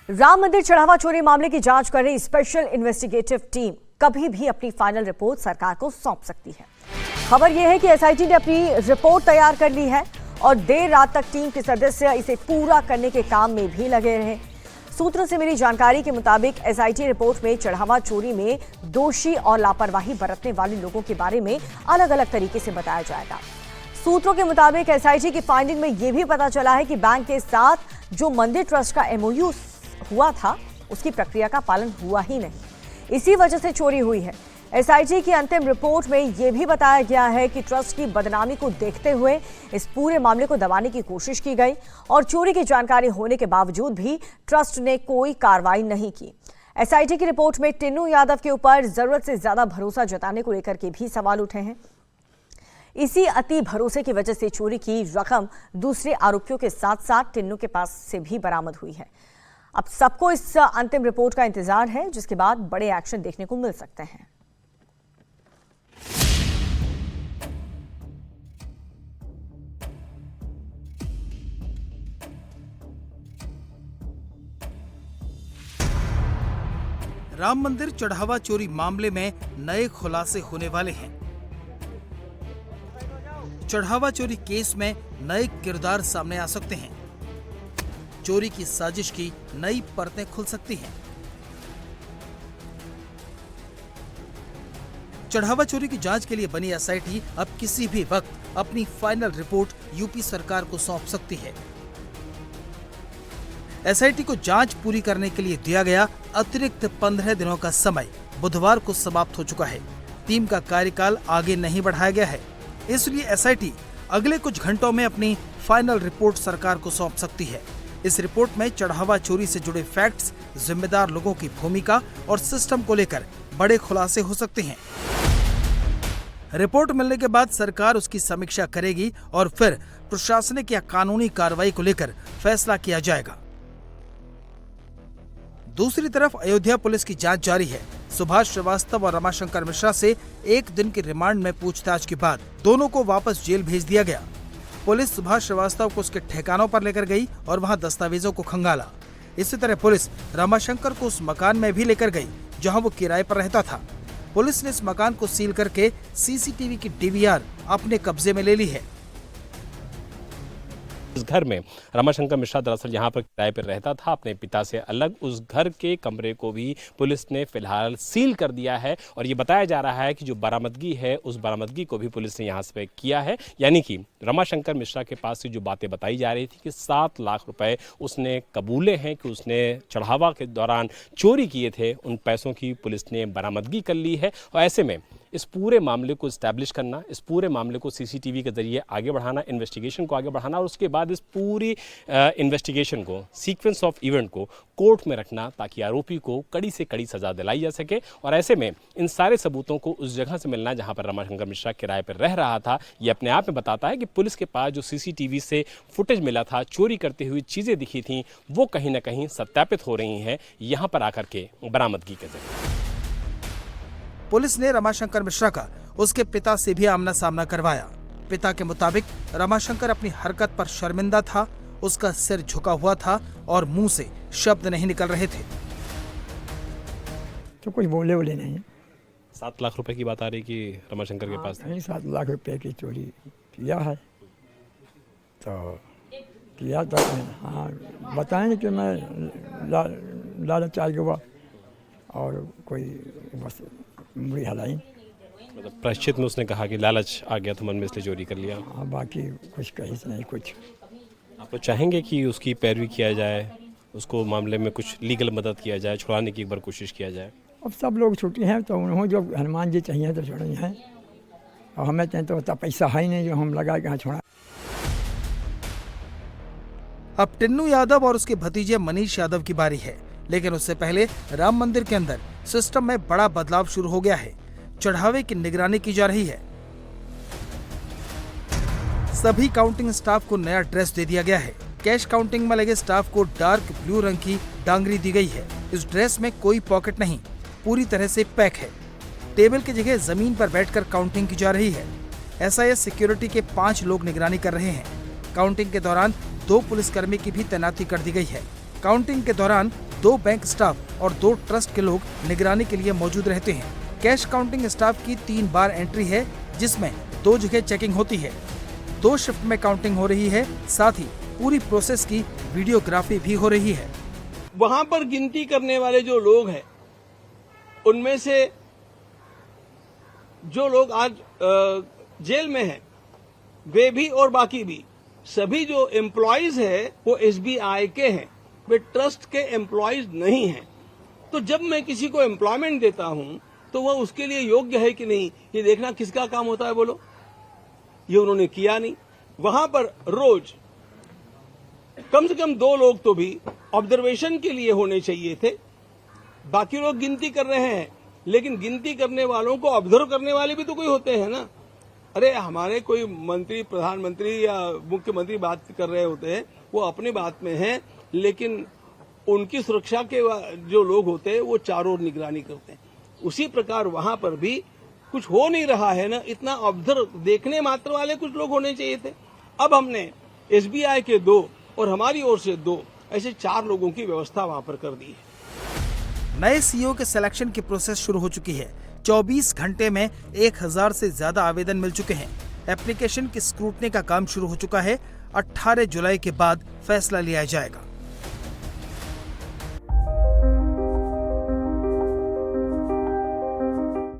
राम मंदिर चढ़ावा चोरी मामले की जांच कर रही स्पेशल इन्वेस्टिगेटिव टीम कभी भी अपनी फाइनल रिपोर्ट सरकार को सौंप सकती है। खबर यह है कि एसआईटी ने अपनी रिपोर्ट तैयार कर ली है और देर रात तक टीम के सदस्य इसे पूरा करने के काम में भी लगे रहे। सूत्रों से मिली जानकारी के मुताबिक एसआईटी रिपोर्ट में चढ़ावा चोरी में दोषी और लापरवाही बरतने वाले लोगों के बारे में अलग अलग तरीके से बताया जाएगा। सूत्रों के मुताबिक एसआईटी की फाइंडिंग में यह भी पता चला है कि बैंक के साथ जो मंदिर ट्रस्ट का एमओयू हुआ था उसकी प्रक्रिया का पालन हुआ ही नहीं, इसी वजह से चोरी हुई है। एसआईटी की अंतिम रिपोर्ट में यह भी बताया गया है कि ट्रस्ट की बदनामी को देखते हुए इस पूरे मामले को दबाने की कोशिश की गई और चोरी की जानकारी होने के बावजूद भी ट्रस्ट ने कोई कार्रवाई नहीं की। एसआईटी की रिपोर्ट में टिन्नू यादव के ऊपर जरूरत से ज्यादा भरोसा जताने को लेकर के भी सवाल उठे हैं। इसी अति भरोसे की वजह से चोरी की रकम दूसरे आरोपियों के साथ साथ टिन्नू के पास से भी बरामद हुई है। अब सबको इस अंतिम रिपोर्ट का इंतजार है, जिसके बाद बड़े एक्शन देखने को मिल सकते हैं। राम मंदिर चढ़ावा चोरी मामले में नए खुलासे होने वाले हैं। चढ़ावा चोरी केस में नए किरदार सामने आ सकते हैं। चोरी की साजिश की नई परतें खुल सकती हैं। चढ़ावा चोरी की जांच के लिए बनी एसआईटी अब किसी भी वक्त अपनी फाइनल रिपोर्ट यूपी सरकार को सौंप सकती है। एसआईटी को जांच पूरी करने के लिए दिया गया अतिरिक्त 15 दिनों का समय बुधवार को समाप्त हो चुका है। टीम का कार्यकाल आगे नहीं बढ़ाया गया है, इसलिए एसआईटी अगले कुछ घंटों में अपनी फाइनल रिपोर्ट सरकार को सौंप सकती है। इस रिपोर्ट में चढ़ावा चोरी से जुड़े फैक्ट्स, जिम्मेदार लोगों की भूमिका और सिस्टम को लेकर बड़े खुलासे हो सकते हैं। रिपोर्ट मिलने के बाद सरकार उसकी समीक्षा करेगी और फिर प्रशासनिक या कानूनी कार्रवाई को लेकर फैसला किया जाएगा। दूसरी तरफ अयोध्या पुलिस की जांच जारी है। सुभाष श्रीवास्तव और रमाशंकर मिश्रा से 1 दिन की रिमांड में पूछताछ के बाद दोनों को वापस जेल भेज दिया गया। पुलिस सुभाष श्रीवास्तव को उसके ठिकानों पर लेकर गई और वहां दस्तावेजों को खंगाला। इसी तरह पुलिस रमाशंकर को उस मकान में भी लेकर गई जहां वो किराए पर रहता था। पुलिस ने इस मकान को सील करके सीसीटीवी की डीवीआर अपने कब्जे में ले ली है। इस घर में रमाशंकर मिश्रा दरअसल यहाँ पर किराए पर रहता था अपने पिता से अलग। उस घर के कमरे को भी पुलिस ने फिलहाल सील कर दिया है और ये बताया जा रहा है कि जो बरामदगी है उस बरामदगी को भी पुलिस ने यहाँ से किया है। यानी कि रमाशंकर मिश्रा के पास से जो बातें बताई जा रही थी कि 7 लाख रुपए उसने कबूले हैं कि उसने चढ़ावा के दौरान चोरी किए थे, उन पैसों की पुलिस ने बरामदगी कर ली है। और ऐसे में इस पूरे मामले को एस्टैब्लिश करना, इस पूरे मामले को सीसीटीवी के जरिए आगे बढ़ाना, इन्वेस्टिगेशन को आगे बढ़ाना और उसके बाद इस पूरी इन्वेस्टिगेशन को, सीक्वेंस ऑफ इवेंट को कोर्ट में रखना ताकि आरोपी को कड़ी से कड़ी सजा दिलाई जा सके। और ऐसे में इन सारे सबूतों को उस जगह से मिलना जहां पर रमाशंकर मिश्रा किराए पर रह रहा था, ये अपने आप में बताता है कि पुलिस के पास जो सीसीटीवी से फुटेज मिला था, चोरी करते हुए चीजें दिखी थी, वो कहीं ना कहीं सत्यापित हो रही हैं यहाँ पर आकर के बरामदगी के जरिए। पुलिस ने रमाशंकर मिश्रा का उसके पिता से भी आमना सामना करवाया। पिता के मुताबिक रमाशंकर अपनी हरकत पर शर्मिंदा था, उसका सिर झुका हुआ था और मुंह से शब्द नहीं निकल रहे थे। तो कुछ बोले नहीं। 7 लाख रुपए की बात आ रही कि रमाशंकर के पास 7 लाख रुपए की चोरी किया है तो किया तो हाँ बताएं कि मैं लालच आ गया और कोई बस मुड़ी हलाई। मतलब प्रायश्चित में उसने कहा कि लालच आ गया तो मन में इसलिए चोरी कर लिया। हाँ बाकी कुछ कहीं नहीं कुछ। आप लोग चाहेंगे कि उसकी पैरवी किया जाए, उसको मामले में कुछ लीगल मदद किया जाए, छुड़ाने की एक बार कोशिश किया जाए? अब सब लोग छुट्टी हैं तो उन्होंने जो हनुमान जी चाहिए तो छोड़े हैं और हमें चाहिए तो उतना पैसा है ही नहीं जो हम लगा के यहाँ छोड़ा। अब टिन्नू यादव और उसके भतीजे मनीष यादव की बारी है, लेकिन उससे पहले राम मंदिर के अंदर सिस्टम में बड़ा बदलाव शुरू हो गया है। चढ़ावे की निगरानी की जा रही है। सभी काउंटिंग स्टाफ को नया ड्रेस दे दिया गया है। कैश काउंटिंग में लगे स्टाफ को डार्क ब्लू रंग की डांगरी दी गई है। इस ड्रेस में कोई पॉकेट नहीं, पूरी तरह से पैक है। टेबल की जगह जमीन पर बैठकर काउंटिंग की जा रही है। एसआईएस सिक्योरिटी के 5 लोग निगरानी कर रहे हैं। काउंटिंग के दौरान 2 पुलिसकर्मी की भी तैनाती कर दी गई है। काउंटिंग के दौरान 2 बैंक स्टाफ और 2 ट्रस्ट के लोग निगरानी के लिए मौजूद रहते हैं। कैश काउंटिंग स्टाफ की 3 बार एंट्री है, जिसमें 2 जगह चेकिंग होती है। 2 शिफ्ट में काउंटिंग हो रही है, साथ ही पूरी प्रोसेस की वीडियोग्राफी भी हो रही है। वहां पर गिनती करने वाले जो लोग हैं, उनमें से जो लोग आज जेल में हैं, वे भी और बाकी भी सभी जो एम्प्लॉयज है वो एसबीआई के हैं, वे ट्रस्ट के एम्प्लॉयज नहीं हैं। तो जब मैं किसी को एम्प्लॉयमेंट देता हूं तो वह उसके लिए योग्य है कि नहीं, ये देखना किसका काम होता है बोलो। ये उन्होंने किया नहीं। वहां पर रोज कम से कम 2 लोग तो भी ऑब्जर्वेशन के लिए होने चाहिए थे। बाकी लोग गिनती कर रहे हैं, लेकिन गिनती करने वालों को ऑब्जर्व करने वाले भी तो कोई होते हैं ना। अरे हमारे कोई मंत्री, प्रधानमंत्री या मुख्यमंत्री बात कर रहे होते हैं, वो अपनी बात में हैं, लेकिन उनकी सुरक्षा के जो लोग होते हैं वो चारों ओर निगरानी करते हैं। उसी प्रकार वहां पर भी कुछ हो नहीं रहा है ना, इतना ऑब्जर्व देखने मात्र वाले कुछ लोग होने चाहिए थे। अब हमने एसबीआई के 2 और हमारी ओर से 2 ऐसे 4 लोगों की व्यवस्था वहां पर कर दी है। नए सीईओ के सिलेक्शन की प्रोसेस शुरू हो चुकी है। 24 घंटे में 1000 से ज्यादा आवेदन मिल चुके हैं। एप्लीकेशन की स्क्रूटनी का काम शुरू हो चुका है। 18 जुलाई के बाद फैसला लिया जाएगा।